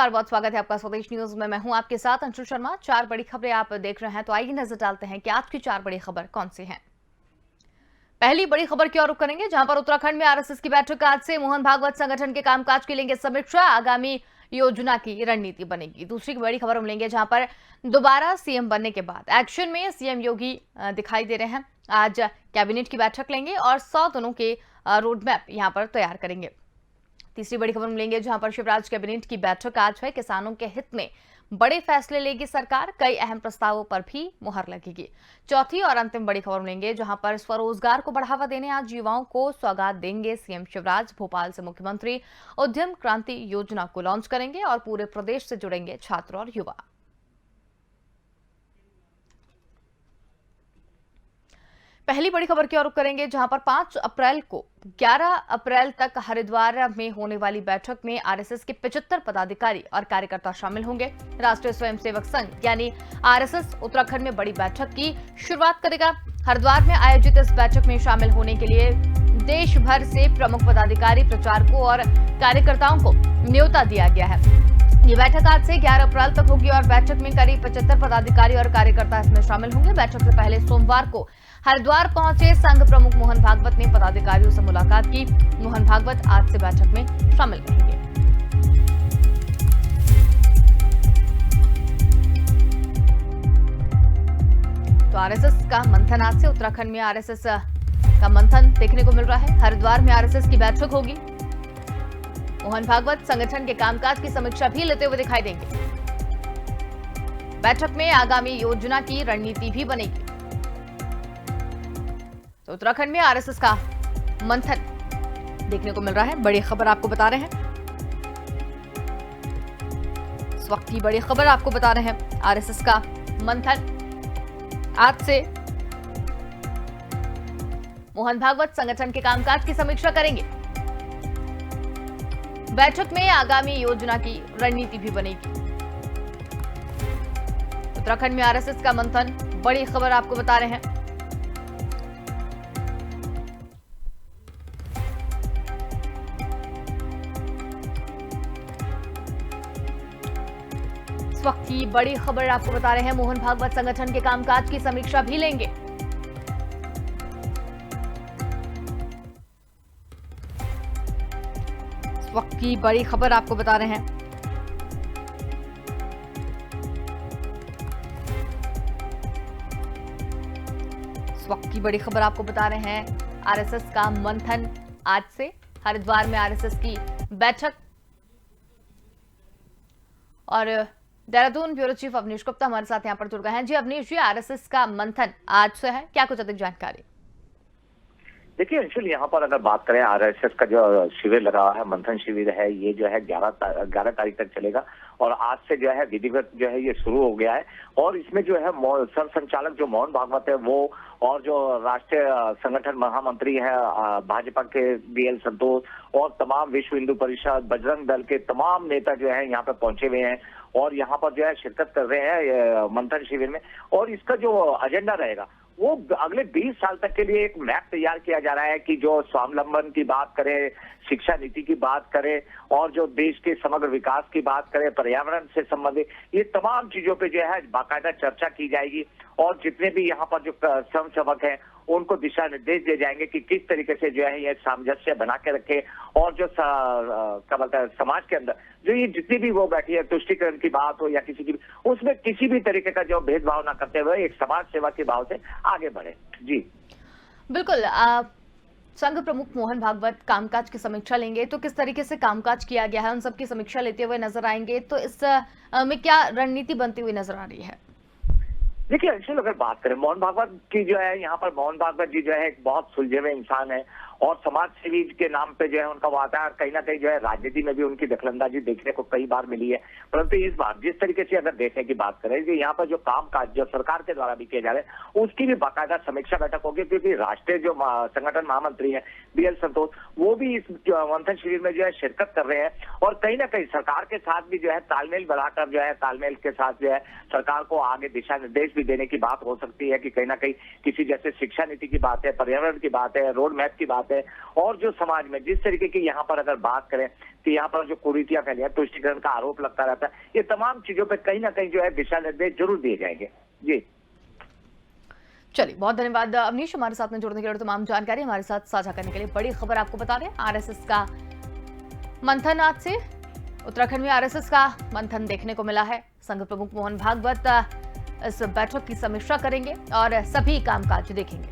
नमस्कार, बहुत स्वागत है आपका स्वदेश न्यूज में। मैं हूं आपके साथ अंशु शर्मा। 4 बड़ी खबरें आप देख रहे हैं, तो आइए नजर डालते हैं कि आज की 4 बड़ी खबर कौन सी हैं। पहली बड़ी खबर की ओर रुख करेंगे, जहां पर उत्तराखंड में आरएसएस की बैठक आज से। मोहन भागवत संगठन के कामकाज की लेंगे समीक्षा, आगामी योजना की रणनीति बनेगी। दूसरी बड़ी खबर हम लेंगे, जहां पर दोबारा सीएम बनने के बाद एक्शन में सीएम योगी दिखाई दे रहे हैं। आज कैबिनेट की बैठक लेंगे और 100 दिनों के रोड मैप यहां पर तैयार करेंगे। तीसरी बड़ी खबर मिलेंगे, जहां पर शिवराज कैबिनेट की बैठक आज है। किसानों के हित में बड़े फैसले लेगी सरकार, कई अहम प्रस्तावों पर भी मुहर लगेगी। चौथी और अंतिम बड़ी खबर मिलेंगे, जहां पर स्वरोजगार को बढ़ावा देने आज युवाओं को सौगात देंगे सीएम शिवराज। भोपाल से मुख्यमंत्री उद्यम क्रांति योजना को लॉन्च करेंगे और पूरे प्रदेश से जुड़ेंगे छात्र और युवा। पहली बड़ी खबर की ओर रुख करेंगे, जहां पर 5 अप्रैल को 11 अप्रैल तक हरिद्वार में होने वाली बैठक में आरएसएस के 75 पदाधिकारी और कार्यकर्ता शामिल होंगे। राष्ट्रीय स्वयंसेवक संघ यानी आरएसएस उत्तराखंड में बड़ी बैठक की शुरुआत करेगा। हरिद्वार में आयोजित इस बैठक में शामिल होने के लिए देश भर से प्रमुख पदाधिकारी, प्रचारकों और कार्यकर्ताओं को न्योता दिया गया है। ये बैठक आज से 11 अप्रैल तक होगी और बैठक में करीब 75 पदाधिकारी और कार्यकर्ता इसमें शामिल होंगे। बैठक से पहले सोमवार को हरिद्वार पहुंचे संघ प्रमुख मोहन भागवत ने पदाधिकारियों से मुलाकात की। मोहन भागवत आज से बैठक में शामिल रहेंगे। तो आरएसएस का मंथन आज से उत्तराखंड में आरएसएस का मंथन देखने को मिल रहा है। हरिद्वार में आरएसएस की बैठक होगी। मोहन भागवत संगठन के कामकाज की समीक्षा भी लेते हुए दिखाई देंगे। बैठक में आगामी योजना की रणनीति भी बनेगी। तो उत्तराखंड में आरएसएस का मंथन देखने को मिल रहा है। बड़ी खबर आपको बता रहे हैं, इस वक्त की बड़ी खबर आपको बता रहे हैं। आरएसएस का मंथन आज से। मोहन भागवत संगठन के कामकाज की समीक्षा करेंगे। बैठक में आगामी योजना की रणनीति भी बनेगी। उत्तराखंड में आरएसएस का मंथन, बड़ी खबर आपको बता रहे हैं। इस वक्त की बड़ी खबर आपको बता रहे हैं, मोहन भागवत संगठन के कामकाज की समीक्षा भी लेंगे। इस वक्त की बड़ी खबर आपको बता रहे हैं। इस वक्त की बड़ी खबर आपको बता रहे हैं, आरएसएस का मंथन आज से। हरिद्वार में आरएसएस की बैठक। और देहरादून ब्यूरो चीफ अवनीश गुप्ता हमारे साथ यहां पर जुड़ गए हैं। जी अवनीश जी, आरएसएस का मंथन आज से है, क्या कुछ अधिक जानकारी? देखिए अंशुल, यहाँ पर अगर बात करें आरएसएस का जो शिविर लगा है, मंथन शिविर है, ये जो है 11 तारीख तक चलेगा और आज से जो है विधिवत जो है ये शुरू हो गया है। और इसमें जो है सर संचालक जो मोहन भागवत है वो, और जो राष्ट्रीय संगठन महामंत्री है भाजपा के बीएल संतोष, और तमाम विश्व हिंदू परिषद, बजरंग दल के तमाम नेता जो है यहाँ पे पहुंचे हुए हैं और यहाँ पर जो है शिरकत कर रहे हैं मंथन शिविर में। और इसका जो एजेंडा रहेगा वो अगले 20 साल तक के लिए एक मैप तैयार किया जा रहा है कि जो स्वावलंबन की बात करें, शिक्षा नीति की बात करें और जो देश के समग्र विकास की बात करें, पर्यावरण से संबंधित ये तमाम चीजों पे जो है बाकायदा चर्चा की जाएगी। और जितने भी यहाँ पर जो स्वयंसेवक हैं उनको दिशा निर्देश दिए जाएंगे कि किस तरीके से जो है ये सामंजस्य बना के रखे और जो क्या बोलते हैं समाज के अंदर जो ये जितनी भी वो बैठी है, तुष्टिकरण की बात हो या किसी की, उसमें किसी भी तरीके का जो भेदभाव ना करते हुए एक समाज सेवा के भाव से आगे बढ़े। जी बिल्कुल। संघ प्रमुख मोहन भागवत कामकाज की समीक्षा लेंगे, तो किस तरीके से कामकाज किया गया है उन सबकी समीक्षा लेते हुए नजर आएंगे, तो इस में क्या रणनीति बनती हुई नजर आ रही है? देखिए अंशुल, अगर बात करें मोहन भागवत की जो है, यहाँ पर मोहन भागवत जी जो है एक बहुत सुलझे हुए इंसान है और समाज सेवी के नाम पे जो है उनका वादा है। कहीं ना कहीं जो है राजनीति में भी उनकी दखलंदाजी देखने को कई बार मिली है, परंतु इस बार जिस तरीके से अगर देखने की बात करें कि यहाँ पर जो कामकाज जो सरकार के द्वारा भी किए जा रहे हैं उसकी भी बाकायदा समीक्षा बैठक होगी, क्योंकि राष्ट्रीय जो संगठन महामंत्री है बीएल संतोष वो भी इस मंथन शिविर में जो है शिरकत कर रहे हैं। और कहीं ना कहीं सरकार के साथ भी जो है तालमेल बढ़ाकर जो है तालमेल के साथ जो है सरकार को आगे दिशा निर्देश भी देने की बात हो सकती है कि कहीं ना कहीं किसी जैसे शिक्षा नीति की बात है, पर्यावरण की बात है, रोड मैप की बात चाहते हैं। और जो समाज में जिस तरीके की यहाँ पर अगर बात करें तो यहाँ पर जो कुरीतियां फैली है, तुष्टिकरण का आरोप लगता रहता है, ये तमाम चीजों पर कहीं ना कहीं जो है दिशा निर्देश जरूर दिए जाएंगे। जी चलिए, बहुत धन्यवाद अवनीश, हमारे साथ में जुड़ने के लिए, तमाम जानकारी हमारे साथ साझा करने के लिए। बड़ी खबर आपको बता रहे हैं, आरएसएस का मंथन आज से उत्तराखंड में आरएसएस का मंथन देखने को मिला है। संघ प्रमुख मोहन भागवत इस बैठक की समीक्षा करेंगे और सभी कामकाज देखेंगे।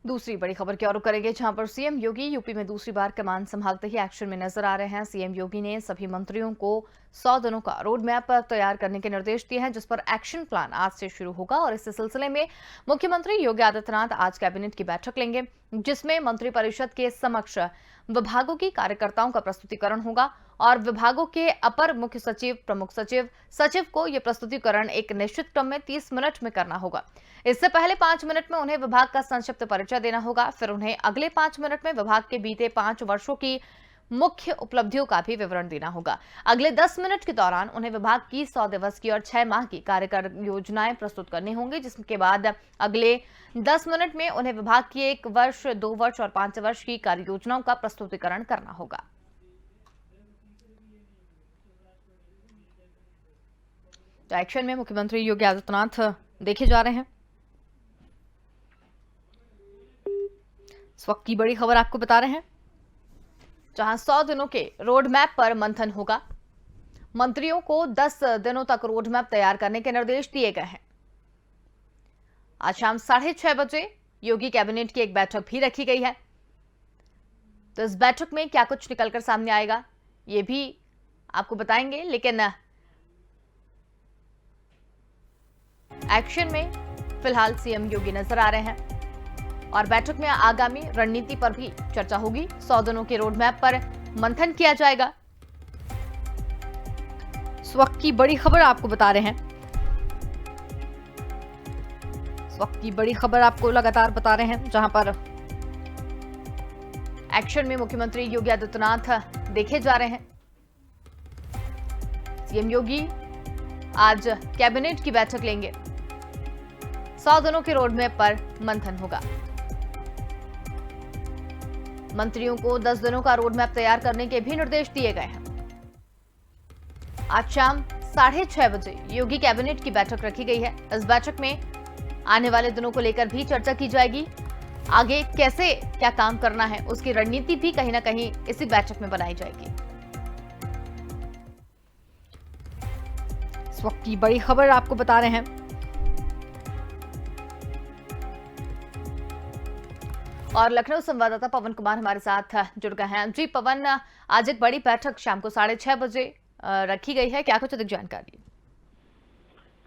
दूसरी बड़ी खबर की ओर करेंगे, जहां पर सीएम योगी यूपी में दूसरी बार कमान संभालते ही एक्शन में नजर आ रहे हैं। सीएम योगी ने सभी मंत्रियों को 100 दिनों का रोड मैप तैयार करने के निर्देश दिए हैं, जिस पर एक्शन प्लान आज से शुरू होगा। और इस सिलसिले में मुख्यमंत्री योगी आदित्यनाथ आज कैबिनेट की बैठक लेंगे, जिसमें मंत्रिपरिषद के समक्ष विभागों की कार्यकर्ताओं का प्रस्तुतिकरण होगा और विभागों के अपर मुख्य सचिव, प्रमुख सचिव, सचिव को यह प्रस्तुतिकरण एक निश्चित क्रम में 30 मिनट में करना होगा। इससे पहले 5 मिनट में उन्हें विभाग का संक्षिप्त परिचय देना होगा। फिर उन्हें अगले 5 मिनट में विभाग के बीते 5 वर्षों की मुख्य उपलब्धियों का भी विवरण देना होगा। अगले 10 मिनट के दौरान उन्हें विभाग की 100 दिवस की और 6 माह की कार्य योजनाएं प्रस्तुत करनी होंगी, जिसके बाद अगले 10 मिनट में उन्हें विभाग की 1 वर्ष, 2 वर्ष और 5 वर्ष की कार्य योजनाओं का प्रस्तुतिकरण करना होगा। तो एक्शन में मुख्यमंत्री योगी आदित्यनाथ देखे जा रहे हैं। इस वक्त की बड़ी खबर आपको बता रहे हैं, जहां 100 दिनों के रोड मैप पर मंथन होगा। मंत्रियों को 10 दिनों तक रोड मैप तैयार करने के निर्देश दिए गए हैं। आज शाम 6:30 बजे योगी कैबिनेट की एक बैठक भी रखी गई है। तो इस बैठक में क्या कुछ निकलकर सामने आएगा, ये भी आपको बताएंगे। लेकिन एक्शन में फिलहाल सीएम योगी नजर आ रहे हैं और बैठक में आगामी रणनीति पर भी चर्चा होगी। 100 दिनों के रोड मैप पर मंथन किया जाएगा। इस वक्त की बड़ी खबर आपको बता रहे हैं, इस वक्त की बड़ी खबर आपको लगातार बता रहे हैं, जहां पर एक्शन में मुख्यमंत्री योगी आदित्यनाथ देखे जा रहे हैं। सीएम योगी आज कैबिनेट की बैठक लेंगे। 100 दिनों के रोड मैप पर मंथन होगा। मंत्रियों को 10 दिनों का रोड मैप तैयार करने के भी निर्देश दिए गए हैं। आज शाम 6:30 बजे योगी कैबिनेट की बैठक रखी गई है। इस बैठक में आने वाले दिनों को लेकर भी चर्चा की जाएगी। आगे कैसे क्या काम करना है, उसकी रणनीति भी कहीं ना कहीं इसी बैठक में बनाई जाएगी। इस वक्त की बड़ी खबर आपको बता रहे हैं, और लखनऊ संवाददाता पवन कुमार हमारे साथ जुड़ गए हैं। जी पवन, आज एक बड़ी बैठक शाम को 6:30 बजे रखी गई है, क्या कुछ अधिक जानकारी?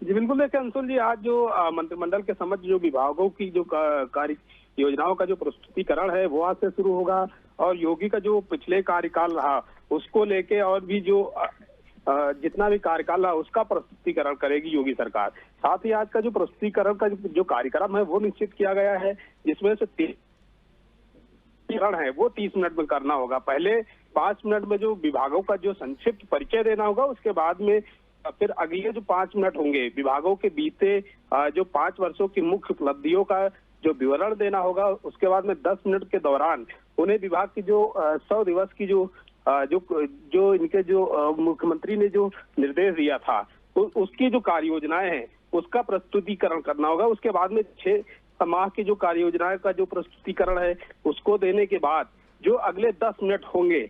जी बिल्कुल, देखिए अंशुल जी, आज जो मंत्रिमंडल के समक्ष जो विभागों की जो कार्य योजनाओं का जो प्रस्तुतिकरण है वो आज से शुरू होगा। और योगी का जो पिछले कार्यकाल रहा उसको लेके और भी जो जितना भी कार्यकाल रहा उसका प्रस्तुतिकरण करेगी योगी सरकार। साथ ही आज का जो प्रस्तुतिकरण का जो कार्यक्रम है वो निश्चित किया गया है, जिसमें से है वो 30 मिनट में करना होगा। पहले 5 मिनट में जो विभागों का जो संक्षिप्त परिचय देना होगा, उसके बाद में फिर अगले जो 5 मिनट होंगे विभागों के बीते जो 5 वर्षों की मुख्य उपलब्धियों का जो विवरण देना होगा। उसके बाद में 10 मिनट के दौरान उन्हें विभाग की जो 100 दिवस की जो इनके जो मुख्यमंत्री ने जो निर्देश दिया था उसकी जो कार्य योजनाएं हैं उसका प्रस्तुतिकरण करना होगा। उसके बाद में 6 माह की जो कार्य योजना का जो प्रस्तुतिकरण है उसको देने के बाद जो अगले 10 मिनट होंगे,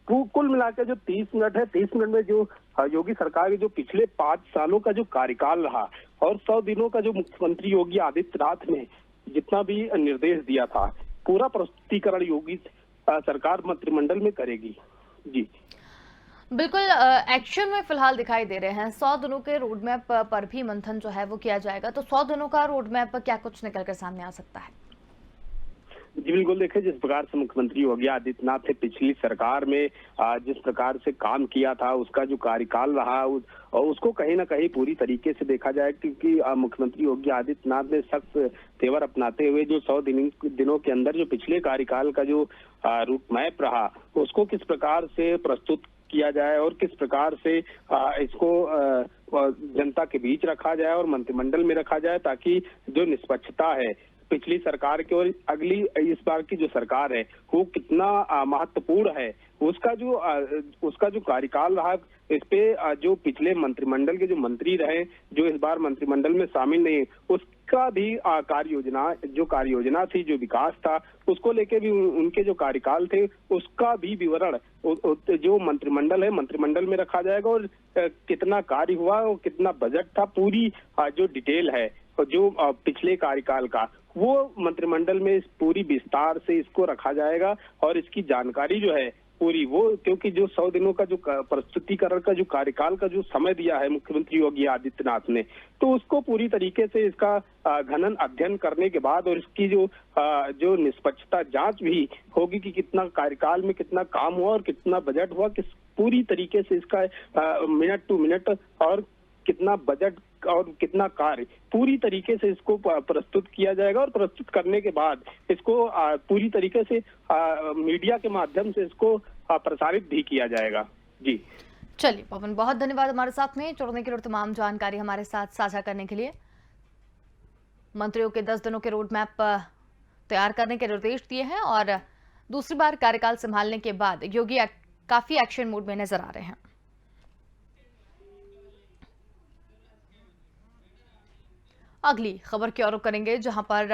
कुल मिलाकर जो 30 मिनट है, 30 मिनट में जो योगी सरकार के जो पिछले 5 सालों का जो कार्यकाल रहा और 100 दिनों का जो मुख्यमंत्री योगी आदित्यनाथ ने जितना भी निर्देश दिया था, पूरा प्रस्तुतिकरण योगी सरकार मंत्रिमंडल में करेगी। जी बिल्कुल, एक्शन में फिलहाल दिखाई दे रहे हैं। 100 दिनों के रोड मैप पर भी मंथन जो है वो किया जाएगा। तो 100 दिनों का रोड मैप पर क्या कुछ निकलकर सामने आ सकता है? जी बिल्कुल, देखिए जिस प्रकार से मुख्यमंत्री योगी आदित्यनाथ ने पिछली सरकार में जिस प्रकार से काम किया था, उसका जो कार्यकाल रहा और उसको कहीं ना कहीं पूरी तरीके से देखा जाए, क्योंकि मुख्यमंत्री योगी आदित्यनाथ ने सख्त तेवर अपनाते हुए जो 100 दिनों के अंदर जो पिछले कार्यकाल का जो रूट मैप रहा उसको किस प्रकार से प्रस्तुत किया जाए और किस प्रकार से इसको जनता के बीच रखा जाए और मंत्रिमंडल में रखा जाए, ताकि जो निष्पक्षता है पिछली सरकार की और अगली इस बार की जो सरकार है वो कितना महत्वपूर्ण है, उसका जो कार्यकाल रहा, इस पे जो पिछले मंत्रिमंडल के जो मंत्री रहे, जो इस बार मंत्रिमंडल में शामिल नहीं, उसका भी कार्य योजना थी, जो विकास था, उसको लेके भी उनके जो कार्यकाल थे उसका भी विवरण जो मंत्रिमंडल है, मंत्रिमंडल में रखा जाएगा और कितना कार्य हुआ और कितना बजट था, पूरी जो डिटेल है जो पिछले कार्यकाल का, वो मंत्रिमंडल में इस पूरी विस्तार से इसको रखा जाएगा और इसकी जानकारी जो है पूरी वो, क्योंकि जो 100 दिनों का जो प्रस्तुतिकरण का जो कार्यकाल का जो समय दिया है मुख्यमंत्री योगी आदित्यनाथ ने, तो उसको पूरी तरीके से इसका घनन अध्ययन करने के बाद और इसकी जो निष्पक्षता जांच भी होगी कि कितना कार्यकाल में कितना काम हुआ और कितना बजट हुआ, किस पूरी तरीके से इसका मिनट टू मिनट और कितना बजट और कितना कार्य, पूरी तरीके से इसको प्रस्तुत किया जाएगा और प्रस्तुत करने के बाद इसको पूरी तरीके से मीडिया के माध्यम से इसको प्रसारित भी किया जाएगा। जी चलिए पवन, बहुत धन्यवाद हमारे साथ में जुड़ने के लिए और तमाम जानकारी हमारे साथ साझा करने के लिए। मंत्रियों के 10 दिनों के रोड मैप तैयार करने के निर्देश दिए हैं और दूसरी बार कार्यकाल संभालने के बाद योगी काफी एक्शन मोड में नजर आ रहे हैं। अगली खबर की ओर रुख करेंगे, जहां पर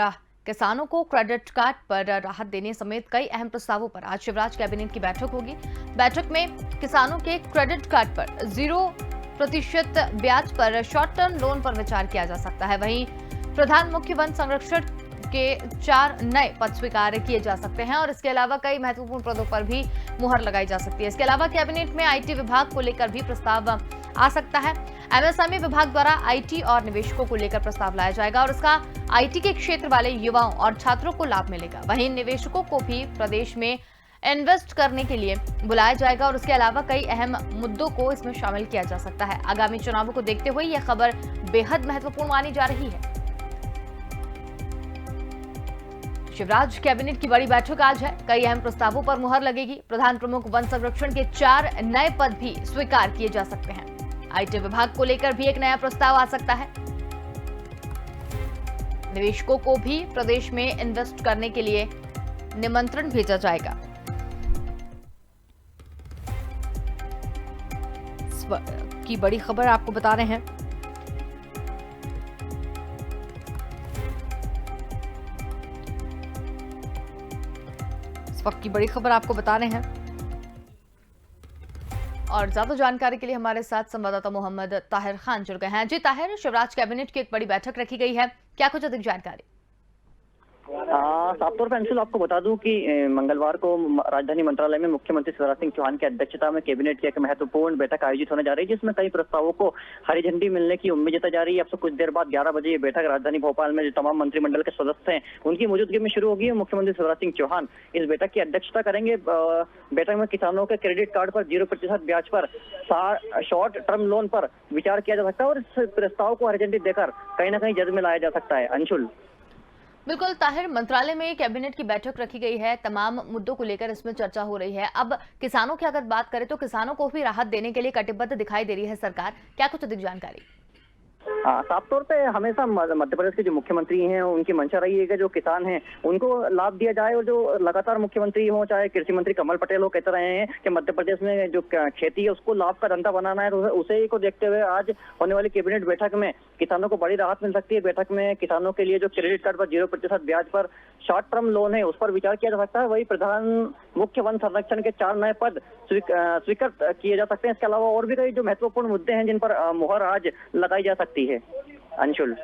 किसानों को क्रेडिट कार्ड पर राहत देने समेत कई अहम प्रस्तावों पर आज शिवराज कैबिनेट की बैठक होगी। बैठक में किसानों के क्रेडिट कार्ड पर 0% ब्याज पर शॉर्ट टर्म लोन पर विचार किया जा सकता है। वहीं प्रधान मुख्य वन संरक्षक के 4 नए पद स्वीकार किए जा सकते हैं और इसके अलावा कई महत्वपूर्ण पदों पर भी मुहर लगाई जा सकती है। इसके अलावा कैबिनेट में आईटी विभाग को लेकर भी प्रस्ताव आ सकता है। एमएसएमई विभाग द्वारा आईटी और निवेशकों को लेकर प्रस्ताव लाया जाएगा और इसका आईटी के क्षेत्र वाले युवाओं और छात्रों को लाभ मिलेगा। वहीं निवेशकों को भी प्रदेश में इन्वेस्ट करने के लिए बुलाया जाएगा और इसके अलावा कई अहम मुद्दों को इसमें शामिल किया जा सकता है। आगामी चुनावों को देखते हुए यह खबर बेहद महत्वपूर्ण मानी जा रही है। शिवराज कैबिनेट की बड़ी बैठक आज है, कई अहम प्रस्तावों पर मुहर लगेगी। प्रधान प्रमुख वन संरक्षण के 4 नए पद भी स्वीकार किए जा सकते हैं। आईटी विभाग को लेकर भी एक नया प्रस्ताव आ सकता है। निवेशकों को भी प्रदेश में इन्वेस्ट करने के लिए निमंत्रण भेजा जाएगा। की बड़ी खबर आपको बता रहे हैं। इस वक्त की बड़ी खबर आपको बता रहे हैं और ज्यादा जानकारी के लिए हमारे साथ संवाददाता मोहम्मद ताहिर खान जुड़ गए हैं। जी ताहिर, शिवराज कैबिनेट की एक बड़ी बैठक रखी गई है, क्या कुछ अधिक जानकारी? साफ तौर पर अंशुल आपको बता दूं कि मंगलवार को राजधानी मंत्रालय में मुख्यमंत्री शिवराज सिंह चौहान की अध्यक्षता में कैबिनेट की एक महत्वपूर्ण बैठक आयोजित होने जा रही है, जिसमें कई प्रस्तावों को हरी झंडी मिलने की उम्मीद जताई जा रही है। अब से कुछ देर बाद 11 बजे ये बैठक राजधानी भोपाल में जो तमाम मंत्रिमंडल के सदस्य हैं उनकी मौजूदगी में शुरू होगी। मुख्यमंत्री शिवराज सिंह चौहान इस बैठक की अध्यक्षता करेंगे। बैठक में किसानों के क्रेडिट कार्ड पर 0% ब्याज पर शॉर्ट टर्म लोन पर विचार किया जा सकता है और इस प्रस्ताव को हरी झंडी देकर कहीं ना कहीं जज में लाया जा सकता है। अंशुल बिल्कुल ताहिर, मंत्रालय में कैबिनेट की बैठक रखी गई है, तमाम मुद्दों को लेकर इसमें चर्चा हो रही है। अब किसानों की अगर बात करें तो किसानों को भी राहत देने के लिए कटिबद्ध दिखाई दे रही है सरकार, क्या कुछ अधिक जानकारी? साफ तौर पे हमेशा मध्य प्रदेश के जो मुख्यमंत्री हैं उनकी मंशा रही है कि जो किसान हैं उनको लाभ दिया जाए और जो लगातार मुख्यमंत्री हो चाहे कृषि मंत्री कमल पटेल हो कहते रहे हैं कि मध्य प्रदेश में जो खेती है उसको लाभ का धंधा बनाना है। तो उसे को देखते हुए आज होने वाली कैबिनेट बैठक में किसानों को बड़ी राहत मिल सकती है। बैठक में किसानों के लिए जो क्रेडिट कार्ड पर 0% ब्याज पर शॉर्ट टर्म लोन है उस पर विचार किया जा सकता है। वही प्रधान मुख्य वन संरक्षण के 4 नए पद स्वीकृत किए जा सकते हैं। इसके अलावा और भी कई जो महत्वपूर्ण मुद्दे हैं जिन पर मुहर आज लगाई जा सकती है। अंशुल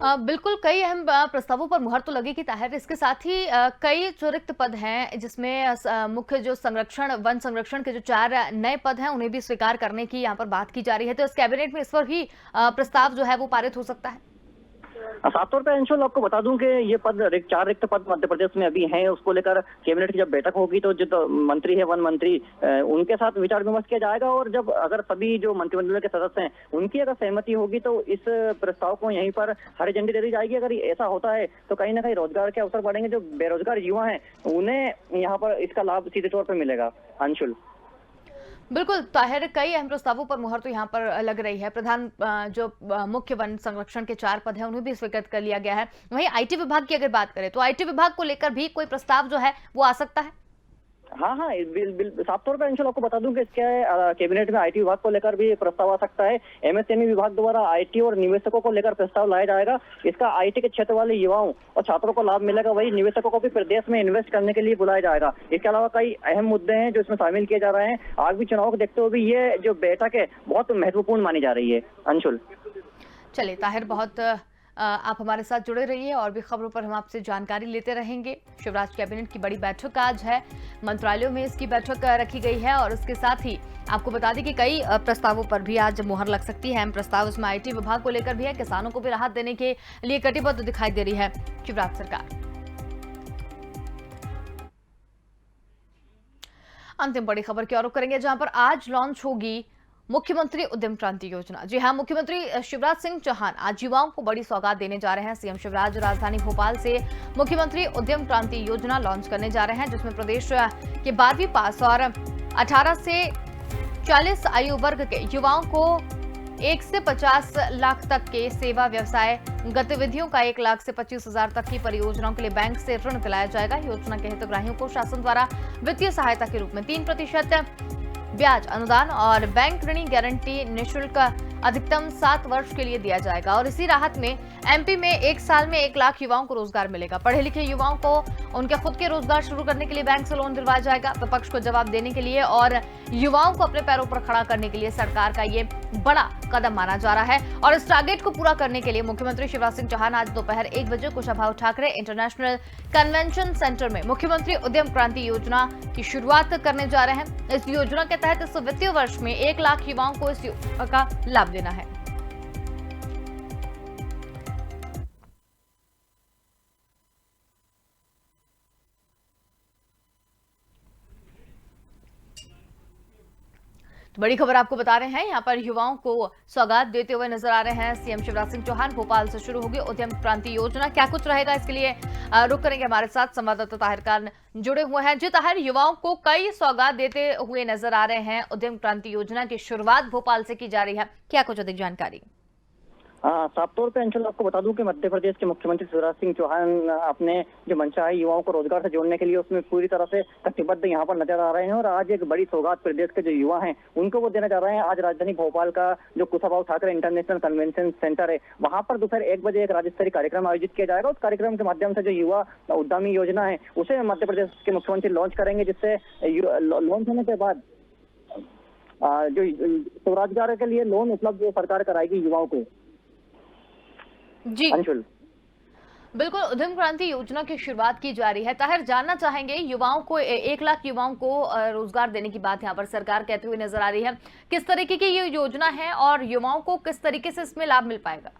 बिल्कुल, कई अहम प्रस्तावों पर मुहर तो लगेगी ताहिर, इसके साथ ही कई जो रिक्त पद हैं जिसमें मुख्य जो वन संरक्षण के जो 4 नए पद हैं उन्हें भी स्वीकार करने की यहाँ पर बात की जा रही है। तो इस कैबिनेट में इस पर भी प्रस्ताव जो है वो पारित हो सकता है। साफ तौर पर अंशुल आपको बता दूं कि ये 4 रिक्त पद मध्य प्रदेश में अभी हैं। उसको लेकर कैबिनेट की जब बैठक होगी तो जो मंत्री है वन मंत्री उनके साथ विचार विमर्श किया जाएगा और जब अगर सभी जो मंत्रिमंडल के सदस्य हैं उनकी अगर सहमति होगी तो इस प्रस्ताव को यहीं पर हरी झंडी दे दी जाएगी। अगर ऐसा होता है तो कहीं ना कहीं रोजगार के अवसर बढ़ेंगे। जो बेरोजगार युवा हैं उन्हें यहाँ पर इसका लाभ सीधे तौर पर मिलेगा। अंशुल बिल्कुल ताहिर, कई अहम प्रस्तावों पर मुहर तो यहाँ पर लग रही है। मुख्य वन संरक्षण के 4 पद हैं उन्हें भी स्वीकृत कर लिया गया है। वहीं आईटी विभाग की अगर बात करें तो आईटी विभाग को लेकर भी कोई प्रस्ताव जो है वो आ सकता है। हाँ हाँ, साफ तौर पर इंशाल्लाह आपको बता दूं कि इसके कैबिनेट में आईटी विभाग को लेकर भी प्रस्ताव आ सकता है। एमएसएमई विभाग द्वारा आईटी और निवेशकों को लेकर प्रस्ताव लाया जाएगा। इसका आईटी के क्षेत्र वाले युवाओं और छात्रों को लाभ मिलेगा, वही निवेशकों को भी प्रदेश में इन्वेस्ट करने के लिए बुलाया जाएगा। इसके अलावा कई अहम मुद्दे हैं जो इसमें शामिल किए जा रहे हैं। आगामी चुनाव को देखते हुए भी ये जो बैठक है बहुत महत्वपूर्ण मानी जा रही है। अंशुल, चलिए ताहिर, बहुत आप हमारे साथ जुड़े रहिए और भी खबरों पर हम आपसे जानकारी लेते रहेंगे। शिवराज कैबिनेट की बड़ी बैठक आज है, मंत्रालयों में इसकी बैठक रखी गई है और इसके साथ ही आपको बता दें कि कई प्रस्तावों पर भी आज मुहर लग सकती है। अहम प्रस्ताव इसमें आईटी विभाग को लेकर भी है। किसानों को भी राहत देने के लिए कटिबद्ध दिखाई दे रही है शिवराज सरकार। अंतिम बड़ी खबर की ओर रुख करेंगे, जहां पर आज लॉन्च होगी मुख्यमंत्री उद्यम क्रांति योजना। जी हां, मुख्यमंत्री शिवराज सिंह चौहान आज युवाओं को बड़ी सौगात देने जा रहे हैं। सीएम शिवराज राजधानी भोपाल से मुख्यमंत्री उद्यम क्रांति योजना लॉन्च करने जा रहे हैं, जिसमें प्रदेश के 12वीं पास और 18 से 40 आयु वर्ग के युवाओं को 1 से 50 लाख तक के सेवा व्यवसाय गतिविधियों का 1 लाख से 25,000 तक की परियोजनाओं के लिए बैंक से ऋण दिलाया जाएगा। योजना के हितग्राहियों को शासन द्वारा वित्तीय सहायता के रूप में 3% ब्याज अनुदान और बैंक ऋणी गारंटी निःशुल्क अधिकतम 7 वर्ष के लिए दिया जाएगा। और इसी राहत में एमपी में 1 साल में 1 लाख युवाओं को रोजगार मिलेगा। पढ़े लिखे युवाओं को उनके खुद के रोजगार शुरू करने के लिए बैंक से लोन दिलवाया जाएगा। विपक्ष को जवाब देने के लिए और युवाओं को अपने पैरों पर खड़ा करने के लिए सरकार का ये बड़ा कदम माना जा रहा है। और इस टारगेट को पूरा करने के लिए मुख्यमंत्री शिवराज सिंह चौहान आज दोपहर 1 बजे Kushabhau Thackeray international convention centre में मुख्यमंत्री उद्यम क्रांति योजना की शुरुआत करने जा रहे हैं। इस योजना के तहत इस वित्तीय वर्ष में 1 लाख युवाओं को इस योजना का लाभ देना है। तो बड़ी खबर आपको बता रहे हैं, यहाँ पर युवाओं को सौगात देते हुए नजर आ रहे हैं सीएम शिवराज सिंह चौहान। भोपाल से शुरू होगी उद्यम क्रांति योजना, क्या कुछ रहेगा इसके लिए रुक करेंगे। हमारे साथ संवाददाता ताहिर खान जुड़े हुए हैं। जी ताहिर, युवाओं को कई सौगात देते हुए नजर आ रहे हैं। उद्यम क्रांति योजना की शुरुआत भोपाल से की जा रही है, क्या कुछ अधिक जानकारी? हाँ, साफ तौर पे अंशुल आपको बता दूं कि मध्य प्रदेश के मुख्यमंत्री शिवराज सिंह चौहान अपने जो मंशा है युवाओं को रोजगार से जोड़ने के लिए उसमें पूरी तरह से कटिबद्ध यहाँ पर नजर आ रहे हैं। और आज एक बड़ी सौगात प्रदेश के जो युवा हैं उनको वो देना चाह रहे हैं। आज राजधानी भोपाल का जो Kushabhau Thackeray international convention centre है, वहाँ पर दोपहर 1 बजे एक राज्य स्तरीय कार्यक्रम आयोजित किया जाएगा। उस कार्यक्रम के माध्यम से जो युवा उद्यमी योजना है उसे मध्य प्रदेश के मुख्यमंत्री लॉन्च करेंगे, जिससे लॉन्च होने के बाद जो स्वरोजगार के लिए लोन उपलब्ध सरकार कराएगी युवाओं को। जी बिल्कुल, उद्यम क्रांति योजना की शुरुआत की जा रही है। ताहिर, जानना चाहेंगे युवाओं को 1 लाख युवाओं को रोजगार देने की बात यहाँ पर सरकार कहते हुए नजर आ रही है। किस तरीके की ये योजना है और युवाओं को किस तरीके से इसमें लाभ मिल पाएगा?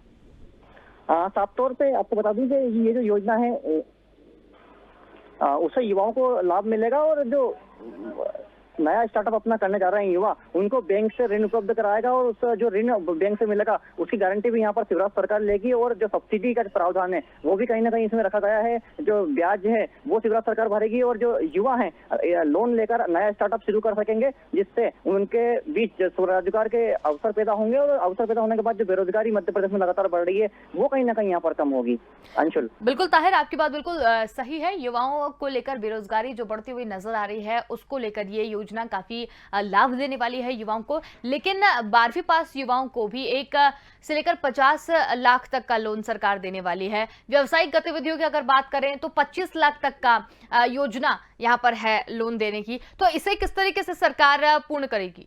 साफ तौर पे आपको बता दूं कि ये जो योजना है उससे युवाओं को लाभ मिलेगा। और जो नया स्टार्टअप अपना करने जा रहे हैं युवा, उनको बैंक से ऋण उपलब्ध कराएगा और उस जो ऋण बैंक से मिलेगा उसकी गारंटी भी यहाँ पर शिवराज सरकार लेगी। और जो सब्सिडी का प्रावधान है वो भी कहीं ना कहीं इसमें रखा गया है। जो ब्याज है वो शिवराज सरकार भरेगी और जो युवा हैं लोन लेकर नया स्टार्टअप शुरू कर सकेंगे, जिससे उनके बीच स्वरोजगार के अवसर पैदा होंगे। और अवसर पैदा होने के बाद जो बेरोजगारी मध्य प्रदेश में लगातार बढ़ रही है वो कहीं ना कहीं यहाँ पर कम होगी। अंशुल, बिल्कुल ताहिर, आपकी बात बिल्कुल सही है। युवाओं को लेकर बेरोजगारी जो बढ़ती हुई नजर आ रही है उसको लेकर ये योजना काफी लाभ देने वाली है युवाओं को। लेकिन 12वीं पास युवाओं को भी 1 से लेकर 50 लाख तक का लोन सरकार देने वाली है। व्यावसायिक गतिविधियों की अगर बात करें तो 25 लाख तक का योजना यहाँ पर है लोन देने की। तो इसे किस तरीके से सरकार पूर्ण करेगी?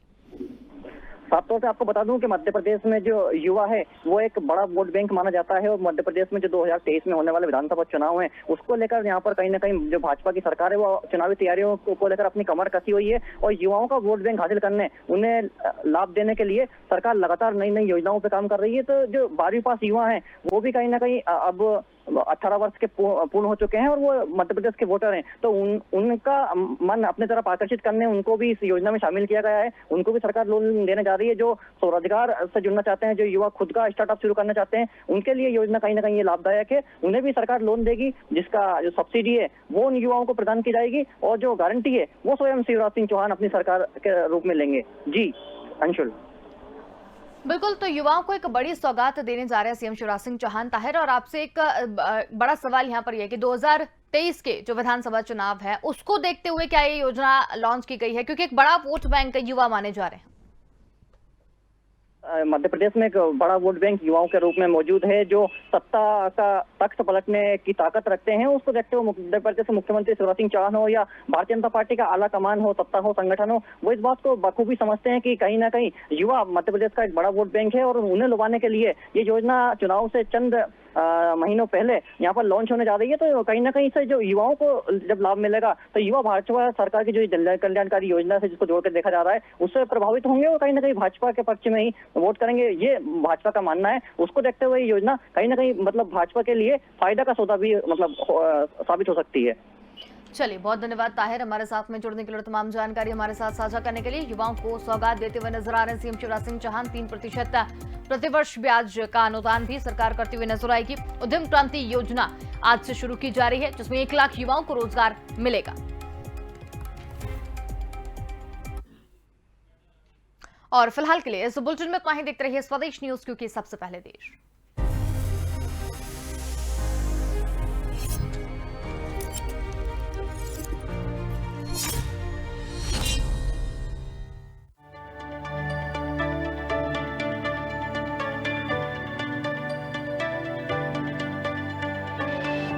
साफ तौर पे आपको बता दूं कि मध्य प्रदेश में जो युवा है वो एक बड़ा वोट बैंक माना जाता है। और मध्य प्रदेश में जो 2023 में होने वाले विधानसभा चुनाव है उसको लेकर यहाँ पर कहीं ना कहीं जो भाजपा की सरकार है वो चुनावी तैयारियों को लेकर अपनी कमर कसी हुई है। और युवाओं का वोट बैंक हासिल करने, उन्हें लाभ देने के लिए सरकार लगातार नई नई योजनाओं पर काम कर रही है। तो जो 12वीं पास युवा है वो भी कहीं ना कहीं अब 18 वर्ष के पूर्ण हो चुके हैं और वो मध्य प्रदेश के वोटर हैं, तो उनका मन अपने तरफ आकर्षित करने उनको भी इस योजना में शामिल किया गया है। उनको भी सरकार लोन देने जा रही है। जो स्वरोजगार से जुड़ना चाहते हैं, जो युवा खुद का स्टार्टअप शुरू करना चाहते हैं, उनके लिए योजना कहीं ना कहीं ये लाभदायक है। उन्हें भी सरकार लोन देगी, जिसका जो सब्सिडी है वो उन युवाओं को प्रदान की जाएगी और जो गारंटी है वो स्वयं शिवराज सिंह चौहान अपनी सरकार के रूप में लेंगे। जी अंशुल। बिल्कुल, तो युवाओं को एक बड़ी सौगात देने जा रहे हैं सीएम शिवराज सिंह चौहान। ताहिर, और आपसे एक बड़ा सवाल यहाँ पर यह कि 2023 के जो विधानसभा चुनाव है उसको देखते हुए क्या ये योजना लॉन्च की गई है, क्योंकि एक बड़ा वोट बैंक युवा माने जा रहे हैं। मध्य प्रदेश में एक बड़ा वोट बैंक युवाओं के रूप में मौजूद है, जो सत्ता का तख्त पलटने की ताकत रखते हैं। उसको देखते हुए मध्य प्रदेश के मुख्यमंत्री शिवराज सिंह चौहान हो या भारतीय जनता पार्टी का आला कमान हो, सत्ता हो, संगठन हो, वो इस बात को बखूबी समझते हैं कि कहीं ना कहीं युवा मध्य प्रदेश का एक बड़ा वोट बैंक है और उन्हें लुभाने के लिए ये योजना चुनाव से चंद महीनों पहले यहाँ पर लॉन्च होने जा रही है। तो कहीं ना कहीं से जो युवाओं को जब लाभ मिलेगा तो युवा भाजपा सरकार की जो जन कल्याणकारी योजना से जिसको जोड़कर देखा जा रहा है उससे प्रभावित होंगे और कहीं ना कहीं भाजपा के पक्ष में ही वोट करेंगे, ये भाजपा का मानना है। उसको देखते हुए ये योजना कहीं ना कहीं मतलब भाजपा के लिए फायदा का सौदा भी मतलब साबित हो सकती है। चलिए, बहुत धन्यवाद ताहिर, हमारे साथ में जुड़ने के लिए, तमाम जानकारी हमारे साथ साझा करने के लिए। युवाओं को सौगात देते हुए नजर आ रहे हैं सीएम शिवराज सिंह चौहान। 3% प्रतिवर्ष ब्याज का अनुदान भी सरकार करती हुई नजर आएगी। उद्यम क्रांति योजना आज से शुरू की जा रही है, जिसमें 1 लाख युवाओं को रोजगार मिलेगा। और फिलहाल के लिए इस बुलेटिन में इतना ही। देखते रहिए स्वदेश न्यूज, क्योंकि सबसे पहले देश।